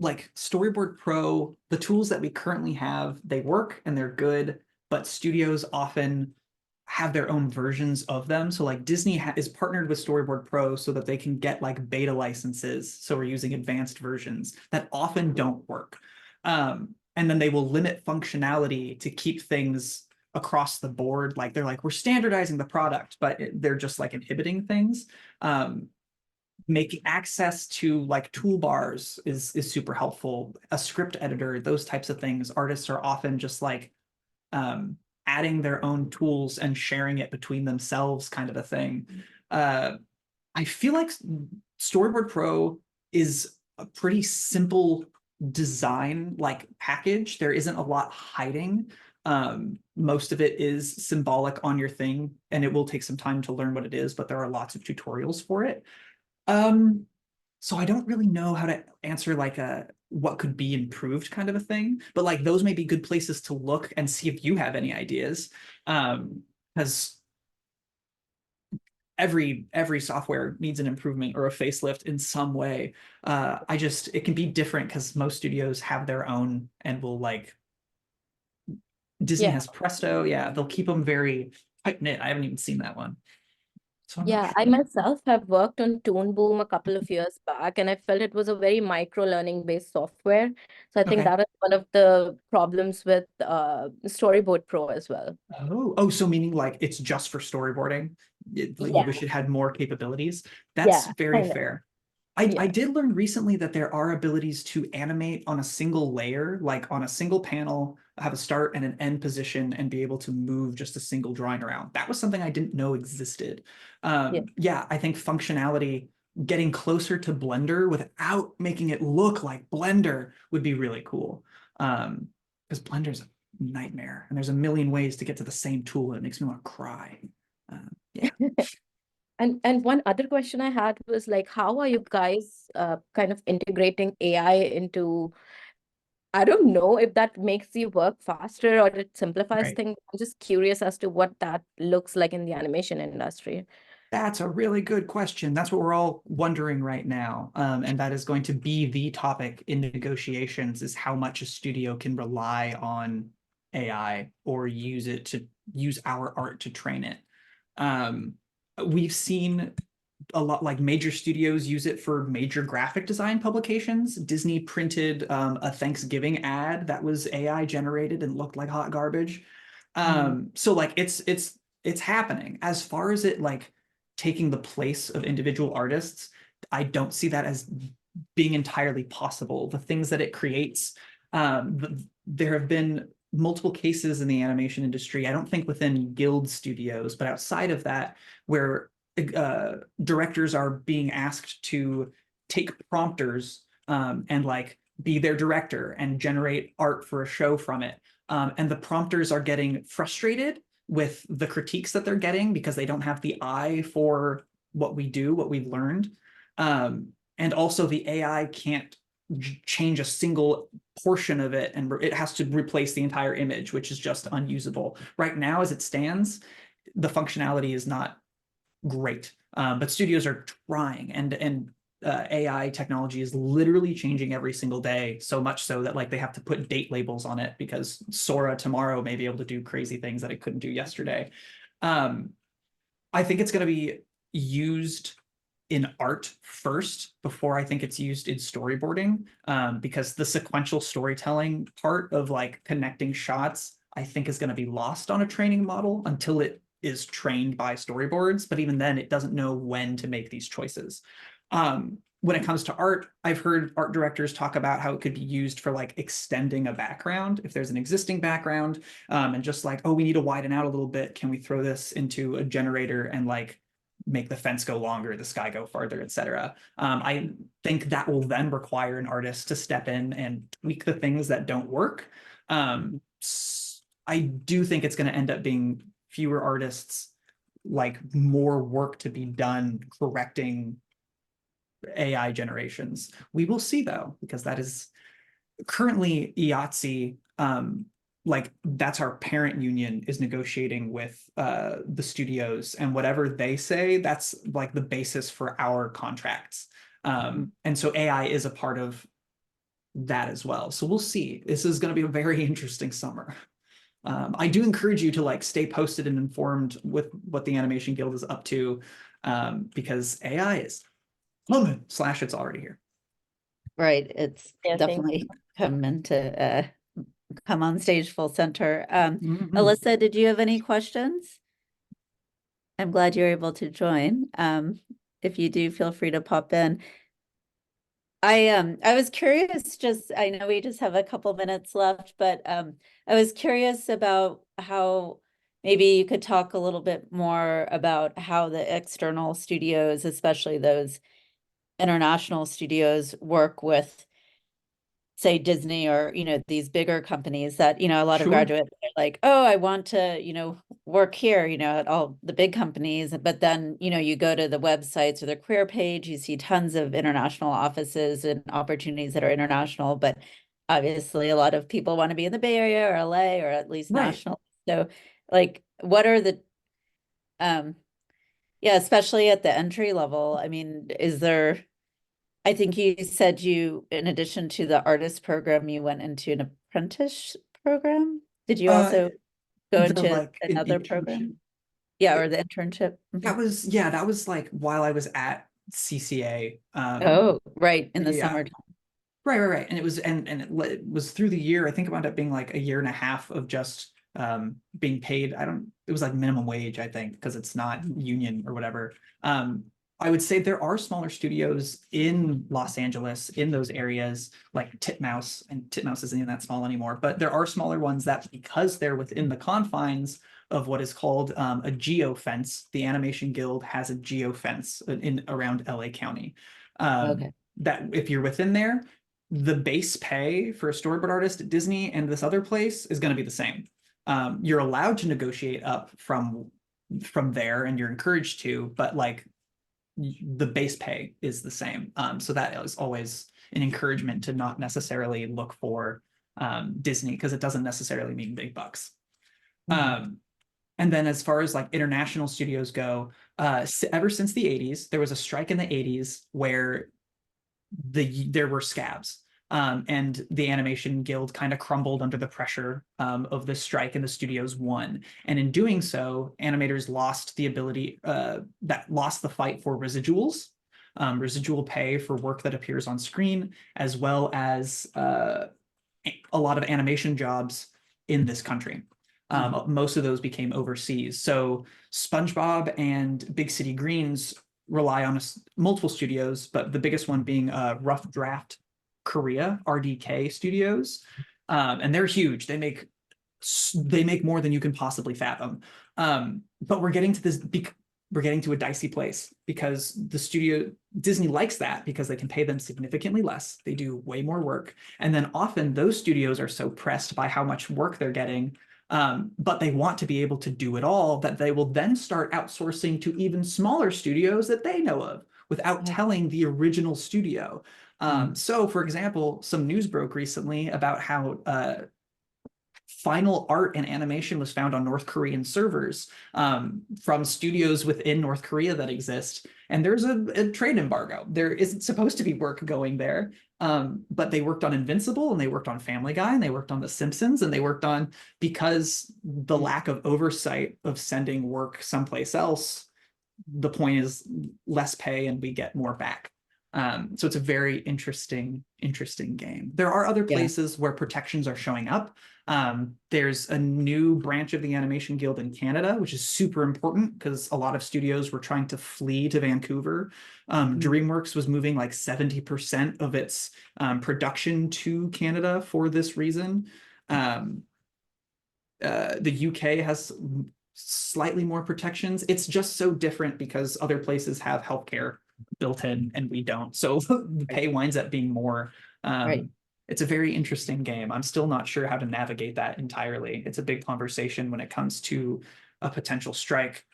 like Storyboard Pro, the tools that we currently have, they work and they're good, but studios often have their own versions of them. So like Disney is partnered with Storyboard Pro so that they can get like beta licenses. So we're using advanced versions that often don't work. And then they will limit functionality to keep things across the board. Like they're like, we're standardizing the product, but they're just like inhibiting things. Making access to like toolbars is super helpful. A script editor, those types of things. Artists are often just like adding their own tools and sharing it between themselves, kind of a thing. I feel like Storyboard Pro is a pretty simple design like package. There isn't a lot hiding. Most of it is symbolic on your thing, and it will take some time to learn what it is, but there are lots of tutorials for it. So I don't really know how to answer like a what could be improved kind of a thing, but like those may be good places to look and see if you have any ideas. Because every software needs an improvement or a facelift in some way. It can be different because most studios have their own and will like Disney Yeah. has Presto. Yeah, they'll keep them very tight knit. I haven't even seen that one. So I'm not Yeah, I sure. myself have worked on Toon Boom a couple of years back, and I felt it was a very micro learning based software. So I think Okay. that is one of the problems with Storyboard Pro as well. So meaning like it's just for storyboarding. Like you Yeah, wish it had more capabilities. That's yeah, very kind of. fair. I Yeah, did learn recently that there are abilities to animate on a single layer, like on a single panel, have a start and an end position, and be able to move just a single drawing around. That was something I didn't know existed. yeah. Yeah, I think functionality, getting closer to Blender without making it look like Blender would be really cool. Because Blender's a nightmare, and there's a million ways to get to the same tool, and it makes me want to cry. Yeah. And one other question I had was like, how are you guys kind of integrating AI into I don't know if that makes you work faster or it simplifies Right. things. I'm just curious as to what that looks like in the animation industry. That's a really good question. That's what we're all wondering right now. And that is going to be the topic in negotiations, is how much a studio can rely on AI or use it to use our art to train it. We've seen a lot, like major studios use it for major graphic design publications. Disney printed a Thanksgiving ad that was AI generated and looked like hot garbage. So like it's happening. As far as it like taking the place of individual artists, I don't see that as being entirely possible. The things that it creates, there have been multiple cases in the animation industry, I don't think within guild studios, but outside of that, where directors are being asked to take prompters and like be their director and generate art for a show from it. And the prompters are getting frustrated with the critiques that they're getting because they don't have the eye for what we do, what we've learned. And also the AI can't change a single portion of it, and it has to replace the entire image, which is just unusable. Right now, as it stands, the functionality is not great, but studios are trying, and AI technology is literally changing every single day, so much so that like they have to put date labels on it because Sora tomorrow may be able to do crazy things that it couldn't do yesterday. I think it's going to be used in art first before I think it's used in storyboarding, because the sequential storytelling part of like connecting shots, I think is going to be lost on a training model until it is trained by storyboards. But even then, it doesn't know when to make these choices. When it comes to art, I've heard art directors talk about how it could be used for like extending a background. If there's an existing background, and just like, oh, we need to widen out a little bit, can we throw this into a generator and like make the fence go longer, the sky go farther, etc. I think that will then require an artist to step in and tweak the things that don't work. I do think it's going to end up being fewer artists, like more work to be done correcting AI generations. We will see though, because that is currently IATSE, like that's our parent union, is negotiating with the studios, and whatever they say, that's like the basis for our contracts. And so AI is a part of that as well. So we'll see. This is going to be a very interesting summer. I do encourage you to like stay posted and informed with what the Animation Guild is up to, because AI is coming, / it's already here. Right, it's Yeah, definitely come on stage full center. Mhm. Alyssa, did you have any questions? I'm glad you're able to join. If you do, feel free to pop in. I was curious, just I know we just have a couple minutes left, but I was curious about how maybe you could talk a little bit more about how the external studios, especially those international studios, work with, say, Disney or, these bigger companies that, a lot of Sure. graduates are like, oh, I want to, work here, at all the big companies. But then, you go to the websites or the career page, you see tons of international offices and opportunities that are international. But obviously, a lot of people want to be in the Bay Area or LA or at least Right. national. So, like, what are the, yeah, especially at the entry level, I mean, is there, I think you said you, in addition to the artist program, you went into an apprentice program? Did you also go The into like an another internship. program? Yeah, or the internship? That was like while I was at CCA. Oh, right, in the Yeah. summertime. Right. And it was it was through the year. I think it wound up being like a year and a half of just being paid. It was like minimum wage, I think, because it's not union or whatever. I would say there are smaller studios in Los Angeles, in those areas, like Titmouse, and Titmouse isn't even that small anymore, but there are smaller ones that, because they're within the confines of what is called a geo fence, the Animation Guild has a geo fence in around LA County. Okay. That if you're within there, the base pay for a storyboard artist at Disney and this other place is going to be the same. You're allowed to negotiate up from there, and you're encouraged to, but like the base pay is the same. So that is always an encouragement to not necessarily look for Disney, because it doesn't necessarily mean big bucks. And then as far as like international studios go, ever since the 80s, there was a strike in the 80s where there were scabs. And the Animation Guild kind of crumbled under the pressure of the strike, and the studios won. And in doing so, animators lost the ability, lost the fight for residuals, residual pay for work that appears on screen, as well as a lot of animation jobs in this country. Most of those became overseas. So SpongeBob and Big City Greens rely on multiple studios, but the biggest one being Rough Draft Korea, RDK Studios. And they're huge. They make more than you can possibly fathom. But we're getting to a dicey place, because Disney likes that because they can pay them significantly less. They do way more work. And then often those studios are so pressed by how much work they're getting, but they want to be able to do it all, that they will then start outsourcing to even smaller studios that they know of without telling the original studio. So, for example, some news broke recently about how final art and animation was found on North Korean servers from studios within North Korea that exist. And there's a trade embargo. There isn't supposed to be work going there. But they worked on Invincible, and they worked on Family Guy, and they worked on The Simpsons, and they worked on, because the lack of oversight of sending work someplace else, the point is less pay and we get more back. So it's a very interesting game. There are other places where protections are showing up. There's a new branch of the Animation Guild in Canada, which is super important because a lot of studios were trying to flee to Vancouver. DreamWorks was moving like 70% of its production to Canada for this reason. The UK has slightly more protections. It's just so different because other places have healthcare built in and we don't. So the pay winds up being more. It's a very interesting game. I'm still not sure how to navigate that entirely. It's a big conversation when it comes to a potential strike,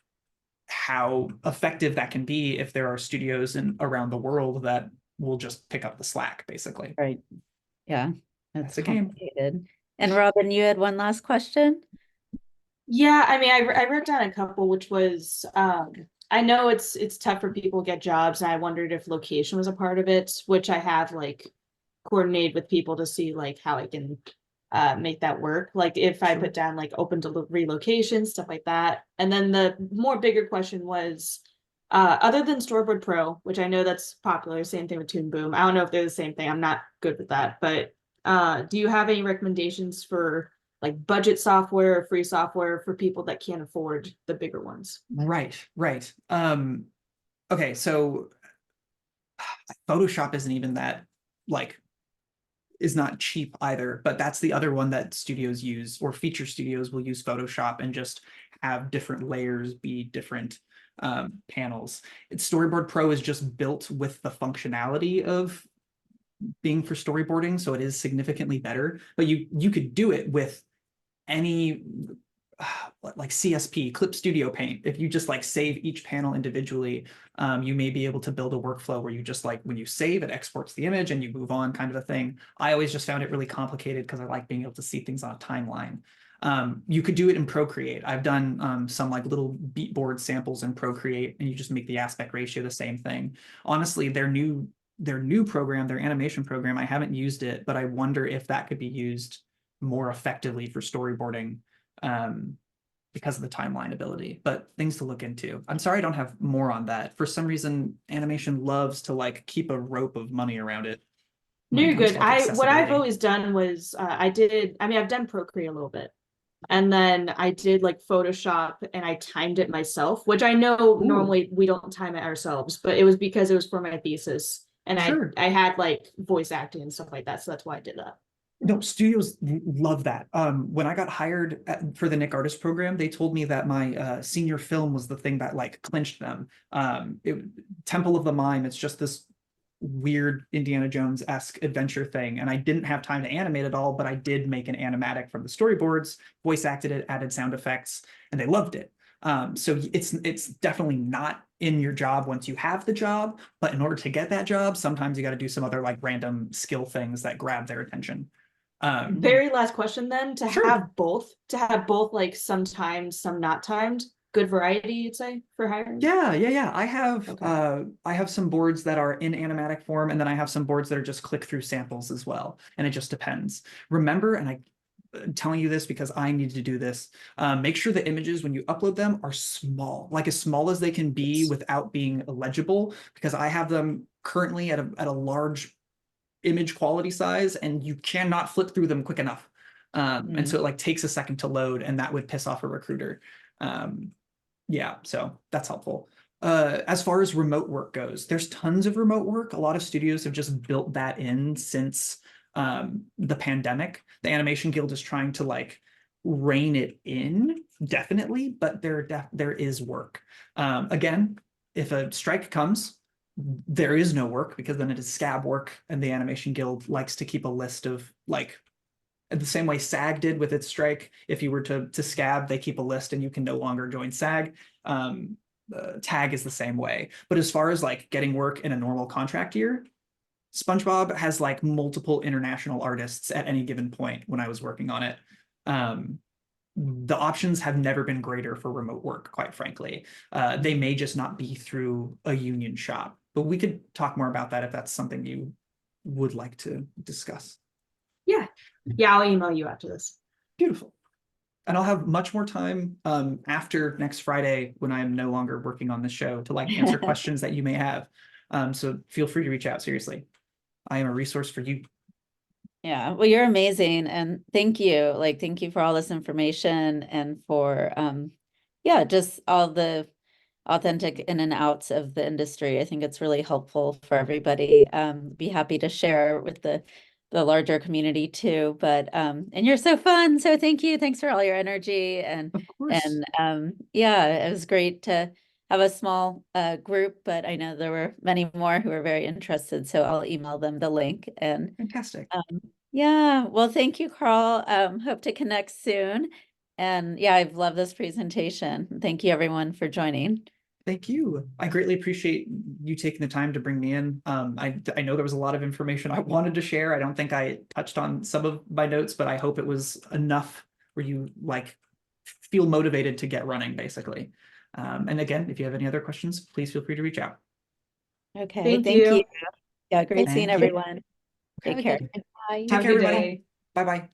how effective that can be if there are studios around the world that will just pick up the slack, basically. Right. Yeah. That's a game. And Robin, you had one last question? Yeah, I mean, I wrote down a couple, which was, I know it's tough for people to get jobs, and I wondered if location was a part of it, which I have like coordinated with people to see like how I can make that work. Like if I put down like open to relocation, stuff like that. And then the more bigger question was, other than Storyboard Pro, which I know that's popular, same thing with Toon Boom. I don't know if they're the same thing. I'm not good with that, but do you have any recommendations for like budget software or free software for people that can't afford the bigger ones? Right. Okay, so Photoshop isn't even that, like, is not cheap either, but that's the other one that studios use, or feature studios will use Photoshop and just have different layers be different panels. Storyboard Pro is just built with the functionality of being for storyboarding, so it is significantly better, but you could do it with any like CSP, Clip Studio Paint. If you just like save each panel individually, you may be able to build a workflow where you just like, when you save, it exports the image and you move on, kind of a thing. I always just found it really complicated because I like being able to see things on a timeline. You could do it in Procreate. I've done some like little beatboard samples in Procreate, and you just make the aspect ratio the same thing. Honestly, their new program, their animation program, I haven't used it, but I wonder if that could be used more effectively for storyboarding because of the timeline ability, but things to look into. I'm sorry I don't have more on that. For some reason, animation loves to like keep a rope of money around it. No, you're good. Like What I've always done was I've done Procreate a little bit. And then I did like Photoshop, and I timed it myself, which I know normally we don't time it ourselves, but it was because it was for my thesis. And I had like voice acting and stuff like that. So that's why I did that. No, studios love that. When I got hired for the Nick Artist program, they told me that my senior film was the thing that like clinched them. Temple of the Mime, it's just this weird Indiana Jones-esque adventure thing, and I didn't have time to animate it all, but I did make an animatic from the storyboards, voice acted it, added sound effects, and they loved it. So it's definitely not in your job once you have the job, but in order to get that job, sometimes you got to do some other like random skill things that grab their attention. Very last question then, to Sure. have both like some timed, some not timed, good variety, you'd say, for hiring? Yeah. Okay. I have some boards that are in animatic form, and then I have some boards that are just click through samples as well. And it just depends. Remember, and I'm telling you this because I need to do this. Make sure the images when you upload them are small, like as small as they can be without being illegible, because I have them currently at a large image quality size, and you cannot flip through them quick enough. And so it like takes a second to load, and that would piss off a recruiter. Yeah, so that's helpful. As far as remote work goes, there's tons of remote work. A lot of studios have just built that in since the pandemic. The Animation Guild is trying to like rein it in, definitely, but there is work. Again, if a strike comes, there is no work, because then it is scab work, and the Animation Guild likes to keep a list of like the same way SAG did with its strike. If you were to scab, they keep a list and you can no longer join SAG. TAG is the same way. But as far as like getting work in a normal contract year, SpongeBob has like multiple international artists at any given point when I was working on it. The options have never been greater for remote work, quite frankly. They may just not be through a union shop, but we could talk more about that if that's something you would like to discuss. Yeah, I'll email you after this. Beautiful. And I'll have much more time after next Friday, when I am no longer working on the show, to like answer questions that you may have. So feel free to reach out, seriously. I am a resource for you. Yeah, well, you're amazing, and thank you. Like, thank you for all this information, and for yeah, just all the authentic in and outs of the industry. I think it's really helpful for everybody. Be happy to share with the larger community too. But and you're so fun. So thank you. Thanks for all your energy, and Of course. yeah, it was great to have a small group, but I know there were many more who were very interested. So I'll email them the link. And Fantastic. yeah, well, thank you, Carl. Hope to connect soon. And yeah, I've loved this presentation. Thank you everyone for joining. Thank you. I greatly appreciate you taking the time to bring me in. I know there was a lot of information I wanted to share. I don't think I touched on some of my notes, but I hope it was enough where you like feel motivated to get running, basically. And again, if you have any other questions, please feel free to reach out. Okay, Thank thank you. you. Yeah, great seeing Thank you. everyone. Have Take a care. good day. Bye. Take Have a care, good everybody. day. Bye-bye.